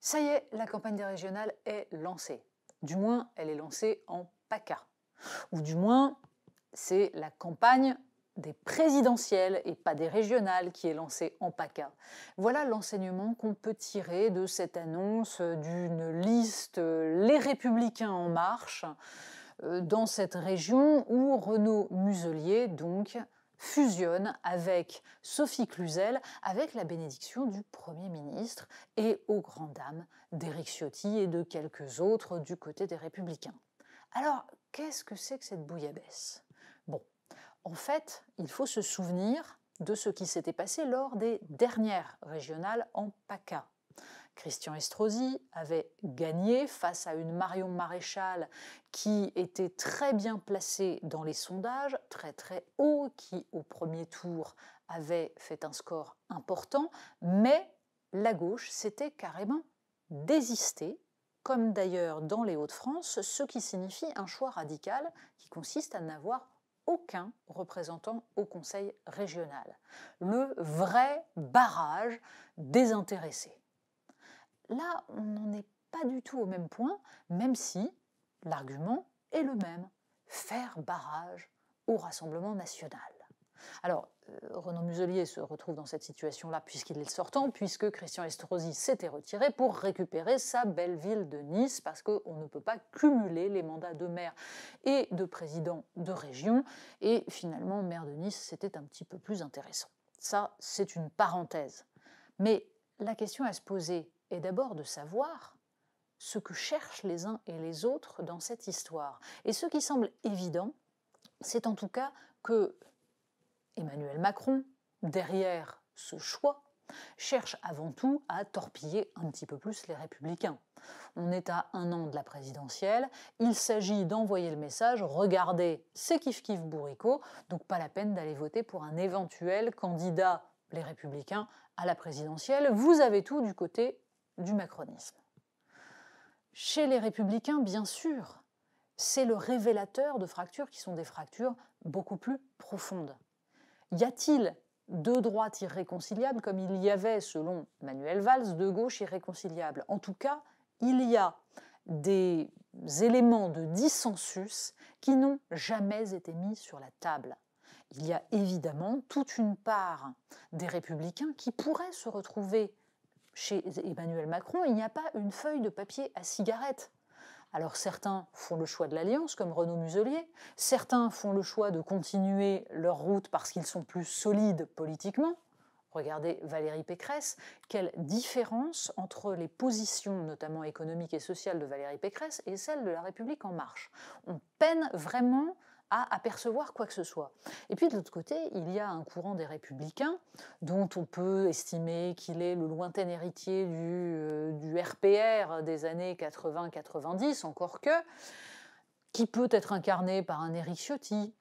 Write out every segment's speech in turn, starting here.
Ça y est, la campagne des régionales est lancée. Du moins, elle est lancée en PACA. Ou du moins, c'est la campagne des présidentielles et pas des régionales qui est lancée en PACA. Voilà l'enseignement qu'on peut tirer de cette annonce d'une liste Les Républicains en marche dans cette région où Renaud Muselier, donc, fusionne avec Sophie Cluzel, avec la bénédiction du Premier ministre et aux grandes dames d'Éric Ciotti et de quelques autres du côté des Républicains. Alors, qu'est-ce que c'est que cette bouillabaisse? Bon, en fait, il faut se souvenir de ce qui s'était passé lors des dernières régionales en PACA. Christian Estrosi avait gagné face à une Marion Maréchal qui était très bien placée dans les sondages, très très haut, qui au premier tour avait fait un score important, mais la gauche s'était carrément désistée, comme d'ailleurs dans les Hauts-de-France, ce qui signifie un choix radical qui consiste à n'avoir aucun représentant au Conseil régional. Le vrai barrage désintéressé. Là, on n'en est pas du tout au même point, même si l'argument est le même, faire barrage au Rassemblement national. Alors, Renaud Muselier se retrouve dans cette situation-là puisqu'il est le sortant, puisque Christian Estrosi s'était retiré pour récupérer sa belle ville de Nice, parce qu'on ne peut pas cumuler les mandats de maire et de président de région, et finalement, maire de Nice, c'était un petit peu plus intéressant. Ça, c'est une parenthèse. Mais la question à se poser est d'abord de savoir ce que cherchent les uns et les autres dans cette histoire. Et ce qui semble évident, c'est en tout cas que Emmanuel Macron, derrière ce choix, cherche avant tout à torpiller un petit peu plus les Républicains. On est à 1 an de la présidentielle, il s'agit d'envoyer le message, regardez, c'est kiff-kiff bourricot, donc pas la peine d'aller voter pour un éventuel candidat, les Républicains, à la présidentielle, vous avez tout du côté du macronisme. Chez les Républicains, bien sûr, c'est le révélateur de fractures qui sont des fractures beaucoup plus profondes. Y a-t-il de droite irréconciliable comme il y avait, selon Manuel Valls, de gauche irréconciliable? En tout cas, il y a des éléments de dissensus qui n'ont jamais été mis sur la table. Il y a évidemment toute une part des Républicains qui pourraient se retrouver chez Emmanuel Macron. Il n'y a pas une feuille de papier à cigarette. Alors certains font le choix de l'alliance, comme Renaud Muselier, certains font le choix de continuer leur route parce qu'ils sont plus solides politiquement. Regardez Valérie Pécresse, quelle différence entre les positions, notamment économiques et sociales, de Valérie Pécresse et celles de La République En Marche. On peine vraiment à apercevoir quoi que ce soit. Et puis de l'autre côté, il y a un courant des Républicains dont on peut estimer qu'il est le lointain héritier du RPR des années 80-90, encore que, qui peut être incarné par un Éric Ciotti,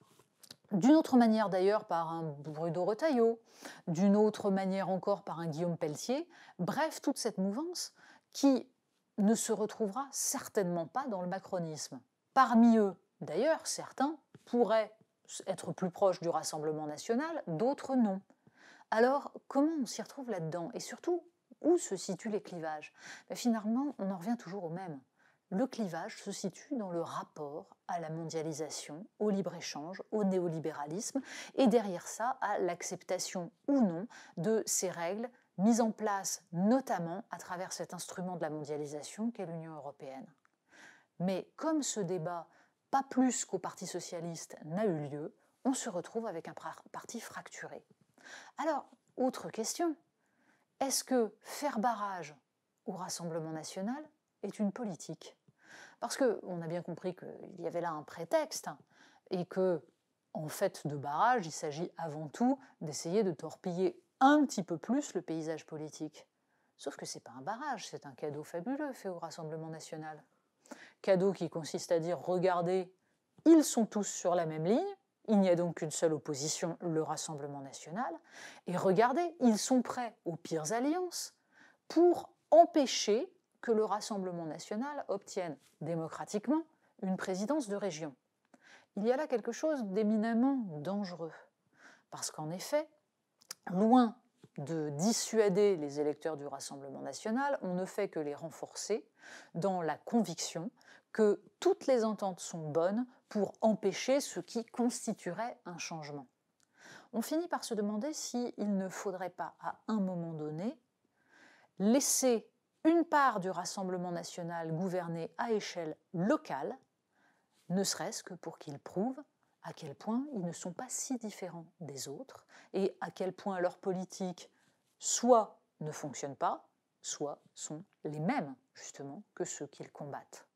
d'une autre manière d'ailleurs par un Bruno Retailleau, d'une autre manière encore par un Guillaume Pelletier, bref, toute cette mouvance qui ne se retrouvera certainement pas dans le macronisme. Parmi eux, d'ailleurs, certains pourraient être plus proches du Rassemblement national, d'autres non. Alors, comment on s'y retrouve là-dedans? Et surtout, où se situent les clivages? Finalement, on en revient toujours au même. Le clivage se situe dans le rapport à la mondialisation, au libre-échange, au néolibéralisme, et derrière ça, à l'acceptation ou non de ces règles mises en place notamment à travers cet instrument de la mondialisation qu'est l'Union européenne. Mais comme ce débat, pas plus qu'au Parti socialiste, n'a eu lieu, on se retrouve avec un parti fracturé. Alors, autre question, est-ce que faire barrage au Rassemblement national est une politique? Parce qu'on a bien compris qu'il y avait là un prétexte et que, en fait de barrage, il s'agit avant tout d'essayer de torpiller un petit peu plus le paysage politique. Sauf que ce n'est pas un barrage, c'est un cadeau fabuleux fait au Rassemblement national. Cadeau qui consiste à dire, regardez, ils sont tous sur la même ligne, il n'y a donc qu'une seule opposition, le Rassemblement national, et regardez, ils sont prêts aux pires alliances pour empêcher que le Rassemblement national obtienne démocratiquement une présidence de région. Il y a là quelque chose d'éminemment dangereux, parce qu'en effet, loin de dissuader les électeurs du Rassemblement national, on ne fait que les renforcer dans la conviction que toutes les ententes sont bonnes pour empêcher ce qui constituerait un changement. On finit par se demander s'il ne faudrait pas, à un moment donné, laisser une part du Rassemblement national gouverner à échelle locale, ne serait-ce que pour qu'ils prouvent à quel point ils ne sont pas si différents des autres et à quel point leurs politiques soit ne fonctionnent pas, soit sont les mêmes, justement, que ceux qu'ils combattent.